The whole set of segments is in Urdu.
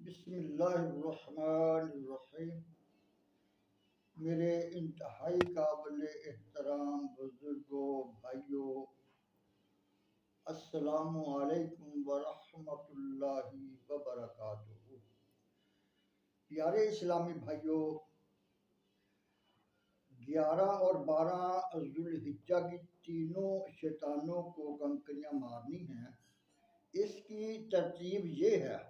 بسم اللہ الرحمن الرحیم۔ میرے انتہائی قابل احترام بزرگوں، بھائیوں، السلام علیکم ورحمۃ اللہ وبرکاتہ۔ پیارے اسلامی بھائیوں، 11 اور 12 ذوالحجہ کی تینوں شیطانوں کو کنکریاں مارنی ہیں۔ اس کی ترتیب یہ ہے: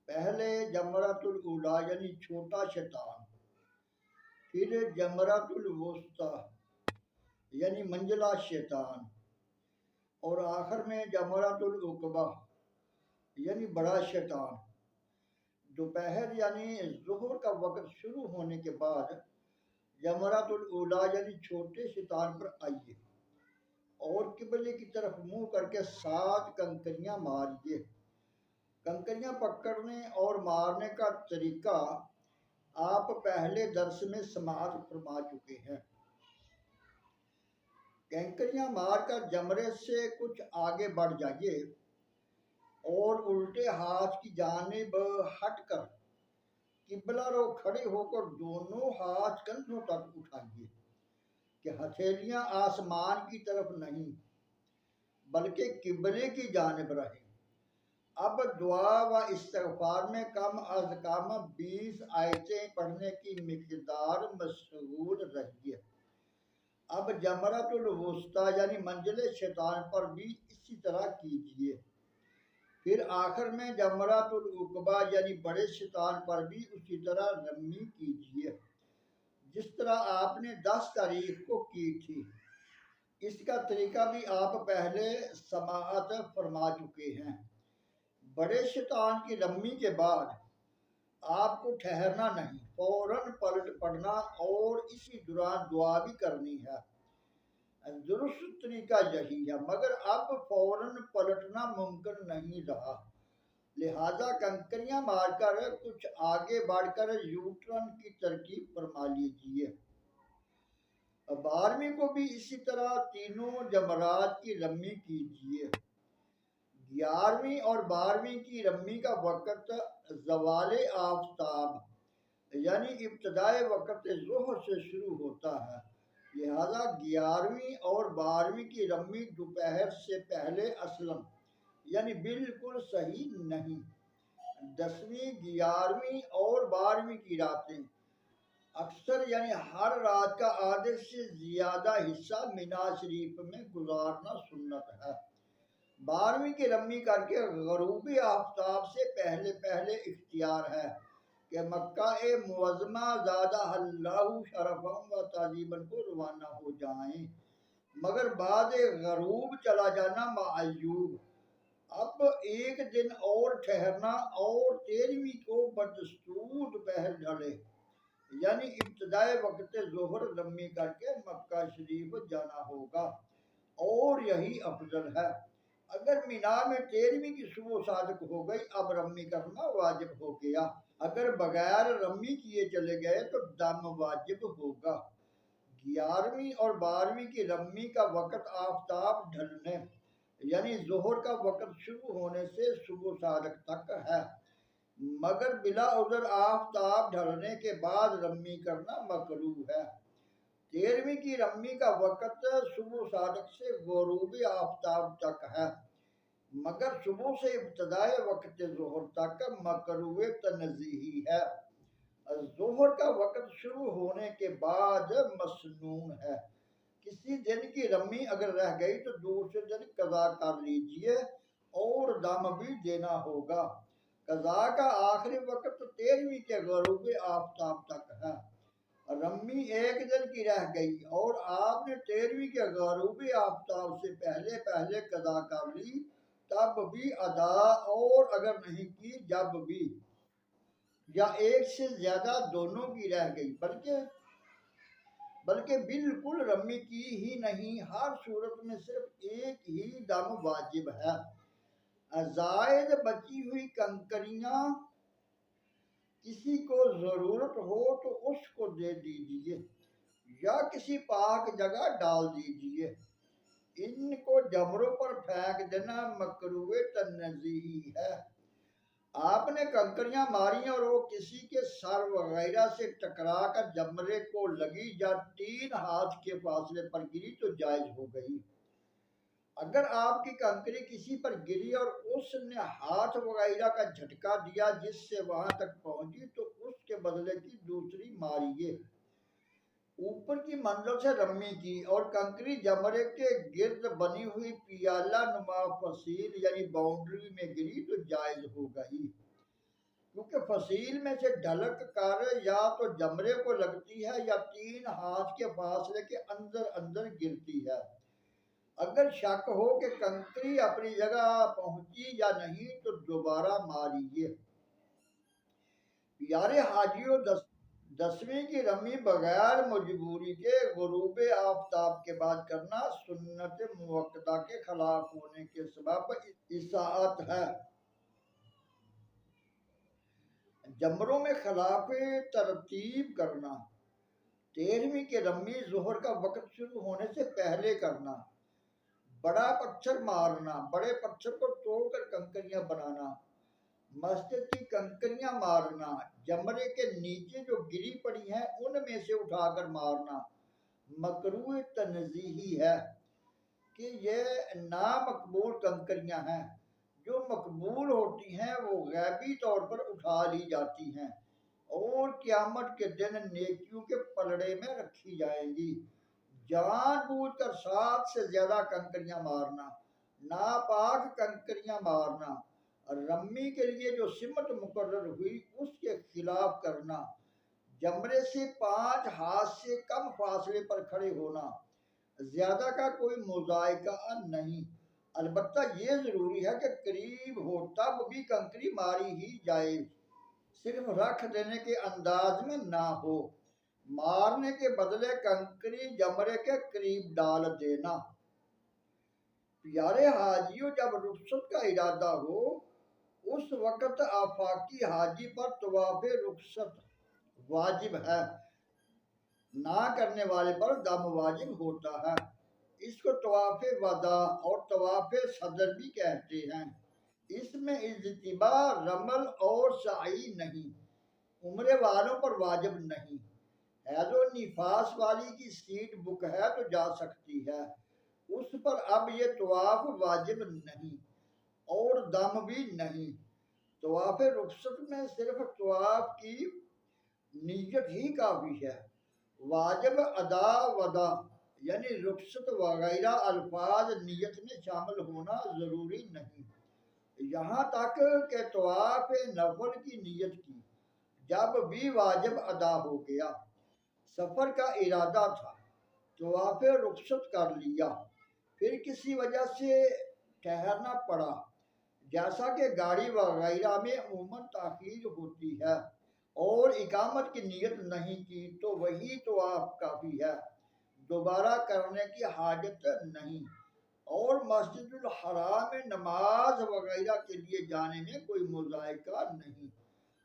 پہلے جمرۃ الاولیٰ یعنی چھوٹا شیطان، پھر جمرۃ الوسطیٰ یعنی منجلا شیطان، اور آخر میں جمرۃ العقبہ یعنی بڑا شیطان۔ دوپہر یعنی ظہر کا وقت شروع ہونے کے بعد جمرۃ الاولیٰ یعنی چھوٹے شیطان پر آئیے اور قبلے کی طرف منہ کر کے 7 کنکریاں ماریے۔ کنکریاں پکڑنے اور مارنے کا طریقہ آپ پہلے درس میں سماعت فرما چکے ہیں۔ کنکریاں مار کر جمرے سے کچھ آگے بڑھ جائیے اور الٹے ہاتھ کی جانب ہٹ کر قبلہ رو کھڑے ہو کر دونوں ہاتھ کندھوں تک اٹھائیے کہ ہتھیلیاں آسمان کی طرف نہیں بلکہ قبلے کی جانب رہیں۔ اب دعا و استغفار میں کم از کم 20 آیتیں پڑھنے کی مقدار مشغول رہیے۔ اب جمرۃ الوسطیٰ یعنی منجلے شیطان پر بھی اسی طرح کیجیے۔ پھر آخر میں جمرۃ العقبہ یعنی بڑے شیطان پر بھی اسی طرح رمی کیجیے جس طرح آپ نے 10 تاریخ کو کی تھی۔ اس کا طریقہ بھی آپ پہلے سماعت فرما چکے ہیں۔ بڑے شیطان کی رمی کے بعد آپ کو ٹھہرنا نہیں، فوراً پلٹ پڑنا اور اسی دوران دعا بھی کرنی ہے۔ درست طریقہ یہی ہے، مگر اب فوراً پلٹنا ممکن نہیں رہا، لہذا کنکریاں مار کر کچھ آگے بڑھ کر یو ٹرن کی ترکیب فرما لیجیے۔ 12ویں کو بھی اسی طرح تینوں جمرات کی رمی کیجیے۔ 11ویں اور 12ویں کی رمی کا وقت زوال آفتاب یعنی ابتدائے وقت ظہر سے شروع ہوتا ہے، لہذا 11ویں اور 12ویں کی رمی دوپہر سے پہلے اصلاً یعنی بالکل صحیح نہیں۔ 10ویں، 11ویں اور 12ویں کی راتیں اکثر یعنی ہر رات کا آدھے سے زیادہ حصہ مینا شریف میں گزارنا سنت ہے۔ 12ویں کی رمی کر کے غروب آفتاب سے پہلے اختیار ہے کہ مکہ معظمہ زادہ اللہ شرفا و تعظیما کو روانہ ہو جائیں، مگر بعد غروب چلا جانا معیوب۔ اب ایک دن اور ٹھہرنا اور 13ویں کو بدستور دوپہر ڈھلے یعنی ابتدائے وقت ظہر رمی کر کے مکہ شریف جانا ہوگا، اور یہی افضل ہے۔ اگر مینا میں 13ویں کی صبح صادق ہو گئی، اب رمی کرنا واجب ہو گیا۔ اگر بغیر رمی کیے چلے گئے تو دم واجب ہوگا۔ 11ویں اور 12ویں کی رمی کا وقت آفتاب ڈھلنے یعنی ظہر کا وقت شروع ہونے سے صبح صادق تک ہے، مگر بلا عذر آفتاب ڈھلنے کے بعد رمی کرنا مکروہ ہے۔ 13ویں کی رمی کا وقت صبح صادق سے غروب آفتاب تک ہے، مگر صبح سے ابتدائے وقت ظہر تک مکروہ تنزیہی ہے۔ ظہر کا وقت شروع ہونے کے بعد مسنون ہے۔ کسی دن کی رمی اگر رہ گئی تو دوسرے دن قضا کر لیجئے اور دم بھی دینا ہوگا۔ قضا کا آخری وقت 13ویں کے غروب آفتاب تک ہے۔ رمی ایک دن کی رہ گئی اور آپ نے 13ویں کے غروب آفتاب سے پہلے قضا کر لی، تب بھی ادا، اور اگر نہیں کی جب بھی، یا ایک سے زیادہ دونوں کی رہ گئی بلکہ بالکل رمی کی ہی نہیں، ہر صورت میں صرف ایک ہی دم واجب ہے۔ زائد بچی ہوئی کنکریاں کسی کو ضرورت ہو تو اس کو دے دیجئے یا کسی پاک جگہ ڈال دیجئے۔ ان کو جمروں پر پھینک دینا مکروہ تنزیہی ہے۔ آپ نے کنکریاں ماری اور وہ کسی کے سر وغیرہ سے ٹکرا کر جمرے کو لگی یا 3 ہاتھ کے فاصلے پر گری تو جائز ہو گئی۔ اگر آپ کی کنکری کسی پر گری اور اس نے ہاتھ وغیرہ کا جھٹکا دیا جس سے وہاں تک پہنچی تو اس کے بدلے کی دوسری ماریے۔ اوپر کی منزل سے رمی کی اور کنکری جمرے کے گرد بنی ہوئی پیالہ نما فصیل یعنی باؤنڈری میں گری تو جائز ہو گئی، کیونکہ فصیل میں سے ڈھلک کر یا تو جمرے کو لگتی ہے یا 3 ہاتھ کے فاصلے کے اندر اندر گرتی ہے۔ اگر شک ہو کہ کنکری اپنی جگہ پہنچی یا نہیں تو دوبارہ ماریے۔ پیارے حاجیوں، 10ویں کی رمی بغیر مجبوری کے غروب آفتاب کے بعد کرنا سنت موقتہ کے خلاف ہونے کے سبب اساءت ہے۔ جمروں میں خلاف ترتیب کرنا، 13ویں کی رمی ظہر کا وقت شروع ہونے سے پہلے کرنا، بڑا پتھر مارنا، بڑے پتھر کو توڑ کر کنکریاں بنانا، مسجد کی کنکریاں مارنا، جمرے کے نیچے جو گری پڑی ہیں ان میں سے اٹھا کر مارنا مکروہ تنزیہی ہے کہ یہ نامقبول کنکریاں ہیں۔ جو مقبول ہوتی ہیں وہ غیبی طور پر اٹھا لی جاتی ہیں اور قیامت کے دن نیکیوں کے پلڑے میں رکھی جائیں گی۔ جان بوجھ کر 7 سے زیادہ کنکریاں مارنا، ناپاک کنکریاں مارنا، رمی کے لیے جو سمت مقرر ہوئی اس کے خلاف کرنا، جمرے سے 5 ہاتھ سے کم فاصلے پر کھڑے ہونا، زیادہ کا کوئی مذائقہ نہیں، البتہ یہ ضروری ہے کہ قریب ہو تب بھی کنکری ماری ہی جائے، صرف رکھ دینے کے انداز میں نہ ہو۔ مارنے کے بدلے کنکری جمرے کے قریب ڈال دینا۔ پیارے حاجیوں، جب رخصت کا ارادہ ہو اس وقت آفاقی حاجی پر طواف رخصت واجب ہے، نہ کرنے والے پر دم واجب ہوتا ہے۔ اس کو طواف وداع اور طواف صدر بھی کہتے ہیں۔ اس میں اجتباء، رمل اور سعی نہیں، عمرے والوں پر واجب نہیں۔ حیض و نفاس والی کی سیٹ بک ہے تو جا سکتی ہے، اس پر اب یہ طواف واجب نہیں اور دم بھی نہیں۔ طواف رخصت میں صرف طواف کی نیت ہی کافی ہے، واجب ادا وداع یعنی رخصت وغیرہ الفاظ نیت میں شامل ہونا ضروری نہیں، یہاں تک کہ طواف نفل کی نیت کی جب بھی واجب ادا ہو گیا۔ سفر کا ارادہ تھا، طواف رخصت کر لیا، پھر کسی وجہ سے ٹھہرنا پڑا، جیسا کہ گاڑی وغیرہ میں عموماً تاخیر ہوتی ہے، اور اقامت کی نیت نہیں کی تو وہی طواف کافی ہے، دوبارہ کرنے کی حاجت نہیں، اور مسجد الحرام میں نماز وغیرہ کے لیے جانے میں کوئی مذائقہ نہیں۔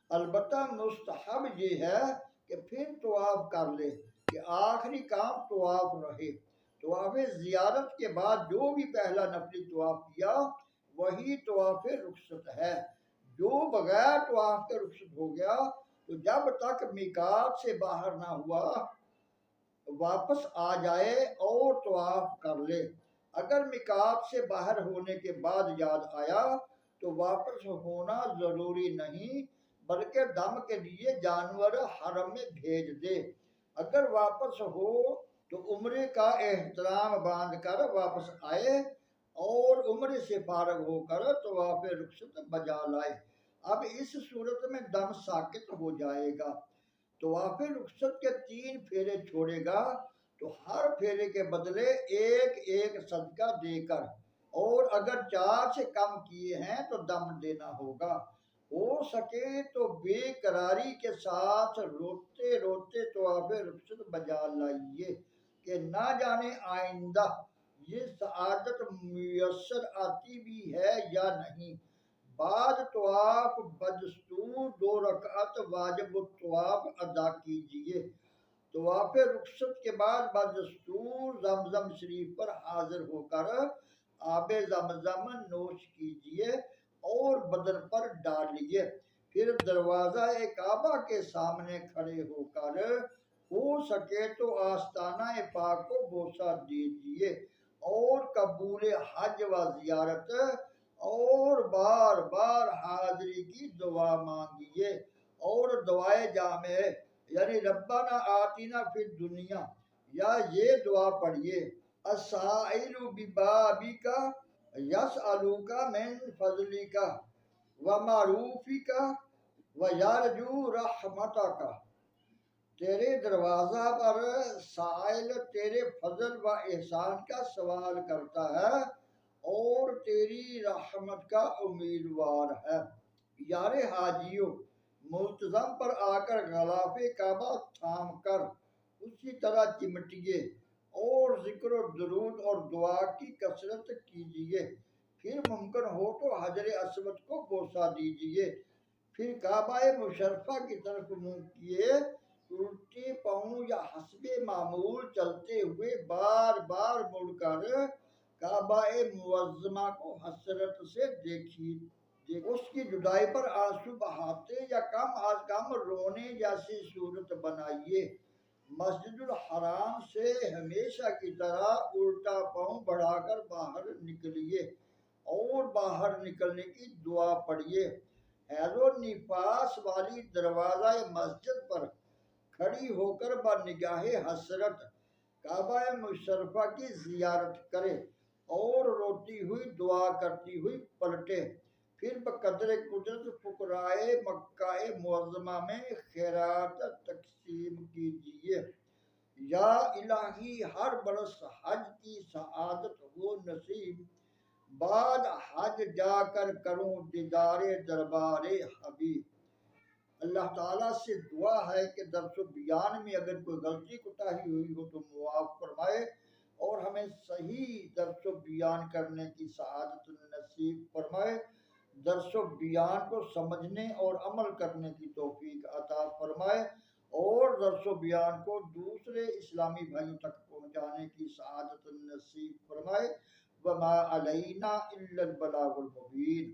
البتہ مستحب یہ ہے کہ پھر طواف کر لے کہ آخری کام طواف رہے۔ طواف زیارت کے بعد جو بھی پہلا نفلی طواف کیا وہی طواف رخصت ہے۔ جو بغیر طواف کے رخصت ہو گیا تو جب تک میقات سے باہر نہ ہوا واپس آ جائے اور طواف کر لے۔ اگر میقات سے باہر ہونے کے بعد یاد آیا تو واپس ہونا ضروری نہیں بلکہ دم کے لیے جانور حرم میں بھیج دے۔ اگر واپس ہو تو عمرے کا احترام باندھ کر واپس آئے اور عمرے سے فارغ ہو کر طواف رخصت بجا لائے۔ اب اس صورت میں دم ساقط ہو جائے گا۔ طواف رخصت کے 3 پھیرے چھوڑے گا تو ہر پھیرے کے بدلے ایک ایک صدقہ دے کر، اور اگر 4 سے کم کیے ہیں تو دم دینا ہوگا۔ ہو سکے تو بے قراری کے ساتھ روتے روتے طواف رخصت بجا لائیے کہ نہ جانے آئندہ یہ سعادت میسر آتی بھی ہے یا نہیں۔ بعد طواف بدستور 2 رکعت واجب الطواف ادا کیجیے۔ طواف رخصت کے بعد بدستور زمزم شریف پر حاضر ہو کر آب زمزم نوش کیجیے اور بدن پر ڈالیے۔ پھر دروازہ کعبہ کے سامنے کھڑے ہو سکے تو آستانہ پاک کو بوسہ دیجیے اور قبول حج و زیارت اور بار بار حاضری کی دعا مانگیے۔ اور دعائے جامع یعنی ربنا آتینا فی الدنیا، یا یہ دعا پڑھیے، السائل ببابک یسألوک من فضلک ومعروفک ویرجو رحمتک، تیرے دروازہ پر سائل تیرے فضل و احسان کا سوال کرتا ہے اور تیری رحمت کا امیدوار ہے۔ یار حاجیوں، ملتزم پر آ کر غلاف کعبہ تھام کر اسی طرح چمٹیے اور ذکر و درود اور دعا کی کثرت کیجیے۔ پھر ممکن ہو تو حجر اسود کو بوسہ دیجیے، پھر کعبہ مشرفہ کی طرف منہ کیے الٹے پاؤں یا حسب معمول چلتے ہوئے بار بار مڑ کر کعبہ معظمہ کو حسرت سے دیکھی، اس کی جدائی پر آنسو بہاتے یا کم از کم رونے جیسی صورت بنائیے۔ مسجد الحرام سے ہمیشہ کی طرح الٹا پاؤں بڑھا کر باہر نکلیے اور باہر نکلنے کی دعا پڑھیے۔ حیض و نفاس والی دروازہ مسجد پر کھڑی ہو کر با نگاہ حسرت کعبہ مشرفہ کی زیارت کرے اور روتی ہوئی دعا کرتی ہوئی پلٹے، پھر بقدر قدرت فقرائے مکہ معظمہ میں خیرات تقسیم کیجیے۔ یا الہی، ہر برس حج کی سعادت ہو نصیب، بعد حج جا کر کروں دیدار دربار حبیب۔ اللہ تعالیٰ سے دعا ہے کہ درس و بیان میں اگر کوئی غلطی کوتاہی ہوئی ہو تو معاف فرمائے اور ہمیں صحیح درس و بیان کرنے کی سعادت نصیب فرمائے، درس و بیان کو سمجھنے اور عمل کرنے کی توفیق عطا فرمائے اور درس و بیان کو دوسرے اسلامی بھائیوں تک پہنچانے کی سعادت نصیب فرمائے۔ وما علینا الا البلاغ المبین۔